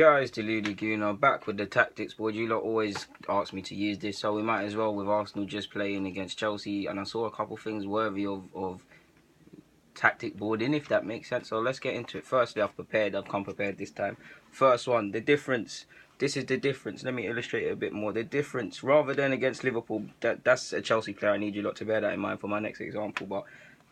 Guys, Deludi Guna back with the tactics board. You lot always ask me to use this, so we might as well with Arsenal just playing against Chelsea. And I saw a couple things worthy of tactic boarding, if that makes sense. So let's get into it. Firstly, I've come prepared this time. First one, the difference. This is the difference. Let me illustrate it a bit more. The difference, rather than against Liverpool, that's a Chelsea player. I need you lot to bear that in mind for my next example. But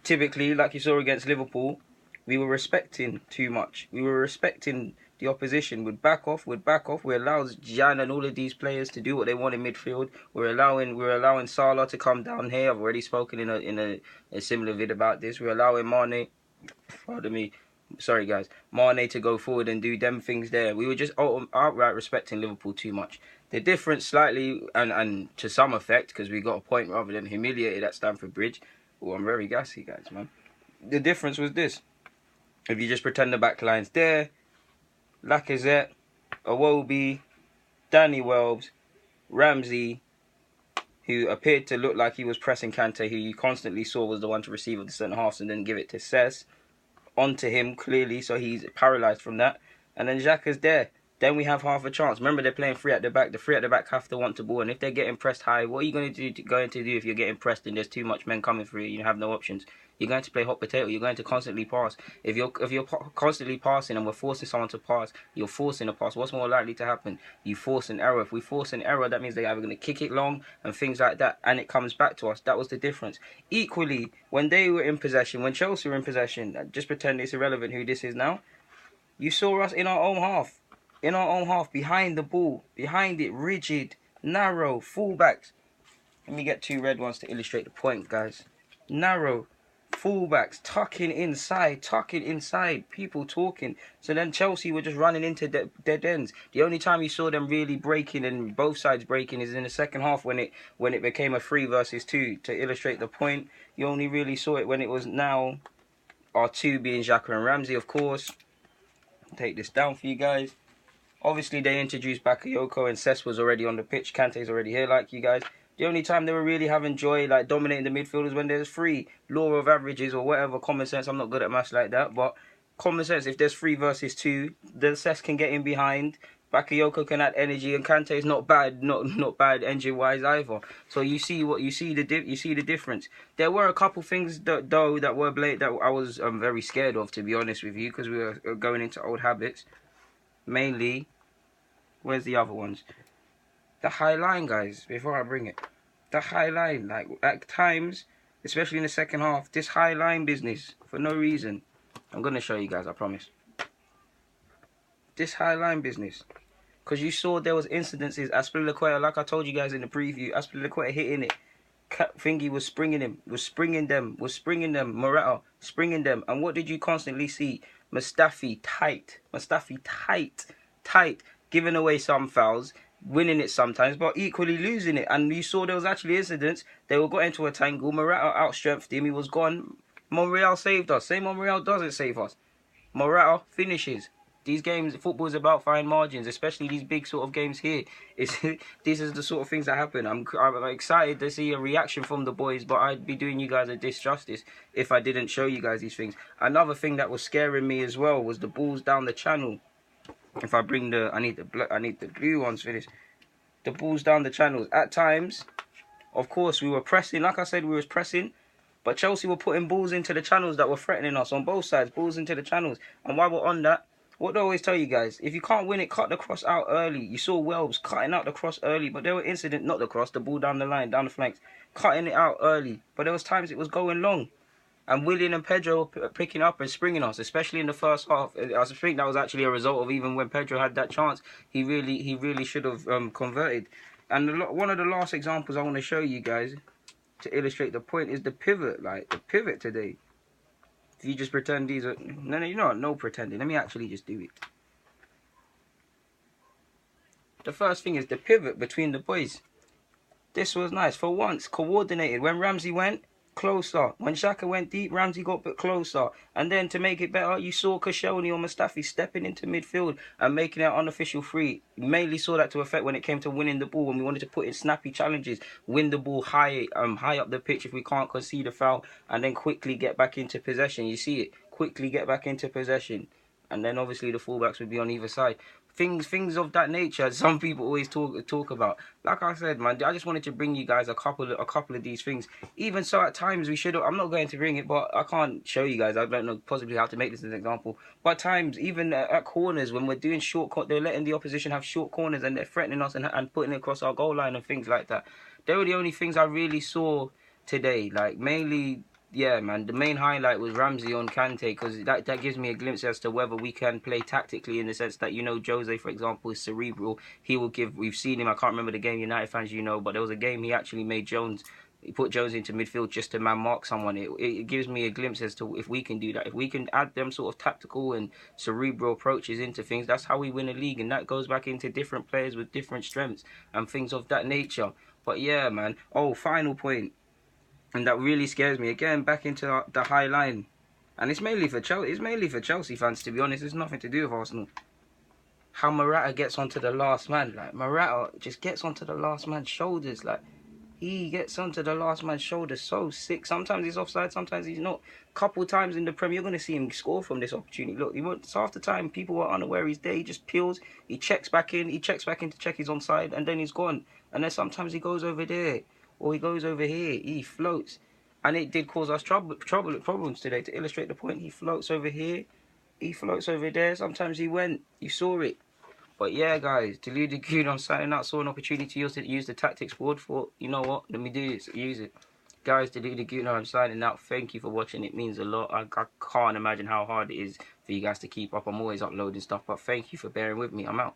typically, like you saw against Liverpool, we were respecting too much. We were respecting the opposition. Would back off. We allowed Jan and all of these players to do what they want in midfield. We're allowing Salah to come down here. I've already spoken in a similar vid about this. We're allowing Mane, pardon me, sorry guys, Mane to go forward and do them things there. We were just outright respecting Liverpool too much. The difference slightly, and to some effect, because we got a point rather than humiliated at Stamford Bridge. Oh, I'm very gassy, guys, man. The difference was this. If you just pretend the back line's there, Lacazette, Iwobi, Danny Welbs, Ramsey, who appeared to look like he was pressing Kante, who you constantly saw was the one to receive of the centre halves and then give it to Cesc, onto him clearly, so he's paralysed from that. And then Xhaka's there. Then we have half a chance. Remember, they're playing three at the back. The three at the back have to want to ball, and if they're getting pressed high, what are you going to do if you're getting pressed and there's too much men coming through you? You have no options. You're going to play hot potato. You're going to constantly pass. If you're constantly passing and we're forcing someone to pass, you're forcing a pass. What's more likely to happen? You force an error. If we force an error, that means they're either going to kick it long and things like that, and it comes back to us. That was the difference. Equally, when they were in possession, when Chelsea were in possession, just pretend it's irrelevant who this is now, you saw us in our own half. In our own half, behind the ball, behind it, rigid, narrow, fullbacks. Let me get two red ones to illustrate the point, guys. Narrow, fullbacks, tucking inside, people talking. So then Chelsea were just running into dead ends. The only time you saw them really breaking and both sides breaking is in the second half when it became a 3 versus 2. To illustrate the point, you only really saw it when it was now our 2 being Xhaka and Ramsey, of course. Take this down for you guys. Obviously, they introduced Bakayoko and Cesc was already on the pitch. Kante's already here, like you guys. The only time they were really having joy, like dominating the midfield, is when there's 3. Law of averages or whatever, common sense. I'm not good at maths like that, but common sense. If there's 3 versus 2, then Cesc can get in behind. Bakayoko can add energy, and Kante's not bad, not bad engine-wise either. So you see the difference. There were a couple things though that were that I was very scared of, to be honest with you, because we were going into old habits. Mainly, where's the other ones? The high line, guys, before I bring it. The high line, like at times, especially in the second half, this high line business, for no reason. I'm going to show you guys, I promise. This high line business. Because you saw there was incidences. Aspilicueta, like I told you guys in the preview, Aspilicueta hitting it. Thingy was springing him, was springing them. Morata, springing them. And what did you constantly see? Mustafi tight, giving away some fouls, winning it sometimes, but equally losing it. And you saw there was actually incidents. They got into a tangle. Morata outstrengthed him. He was gone. Monreal saved us. Say Monreal doesn't save us. Morata finishes. These games, football is about fine margins, especially these big sort of games here. This is the sort of things that happen. I'm excited to see a reaction from the boys, but I'd be doing you guys a disjustice if I didn't show you guys these things. Another thing that was scaring me as well was the balls down the channel. If I bring I need the blue ones for this. The balls down the channels. At times, of course, we were pressing. Like I said, we was pressing. But Chelsea were putting balls into the channels that were threatening us on both sides. Balls into the channels. And while we're on that, what do I always tell you guys? If you can't win it, cut the cross out early. You saw Welbs cutting out the cross early, but there were incidents, not the cross, the ball down the line, down the flanks, cutting it out early. But there was times it was going long. And Willian and Pedro picking up and springing us, especially in the first half. I think that was actually a result of even when Pedro had that chance, he really should have converted. And one of the last examples I want to show you guys to illustrate the point is the pivot. Like the pivot today. If you just pretend these are... No, you know what? No pretending. Let me actually just do it. The first thing is the pivot between the boys. This was nice. For once, coordinated. When Ramsey went, closer. When Xhaka went deep, Ramsey got a bit closer. And then to make it better, you saw Koscielny or Mustafi stepping into midfield and making it unofficial free. You mainly saw that to effect when it came to winning the ball, when we wanted to put in snappy challenges, win the ball high up the pitch if we can't concede a foul, and then quickly get back into possession. You see it. Quickly get back into possession. and then obviously the fullbacks would be on either side. Things of that nature. Some people always talk about. Like I said, man, I just wanted to bring you guys a couple of these things. Even so, at times we should. I'm not going to bring it, but I can't show you guys. I don't know possibly how to make this as an example. But at times, even at corners, when we're doing they're letting the opposition have short corners and they're threatening us and putting it across our goal line and things like that. They were the only things I really saw today. Like mainly. Yeah, man, the main highlight was Ramsey on Kante, because that gives me a glimpse as to whether we can play tactically, in the sense that, Jose, for example, is cerebral. We've seen him, I can't remember the game, United fans, but there was a game he actually he put Jones into midfield just to man mark someone. It gives me a glimpse as to if we can do that. If we can add them sort of tactical and cerebral approaches into things, that's how we win a league, and that goes back into different players with different strengths and things of that nature. But yeah, man. Oh, final point. And that really scares me. Again, back into the high line. And it's mainly for Chelsea. It's mainly for Chelsea fans, to be honest. It's nothing to do with Arsenal. How Morata gets onto the last man. Like, Morata just gets onto the last man's shoulders. Like, he gets onto the last man's shoulders so sick. Sometimes he's offside, sometimes he's not. Couple times in the Premier, you're going to see him score from this opportunity. Look, half the time people were unaware he's there. He just peels. He checks back in. He checks back in to check he's onside, and then he's gone. And then sometimes he goes over there. Or he goes over here, he floats. And it did cause us problems today. To illustrate the point, he floats over here, he floats over there. Sometimes he went, you saw it. But yeah, guys, Deluded Goon on signing out, saw an opportunity to use the tactics board, thought, you know what, let me do this, use it. Guys, Deluded Goon, I'm signing out. Thank you for watching, it means a lot. I can't imagine how hard it is for you guys to keep up. I'm always uploading stuff, but thank you for bearing with me. I'm out.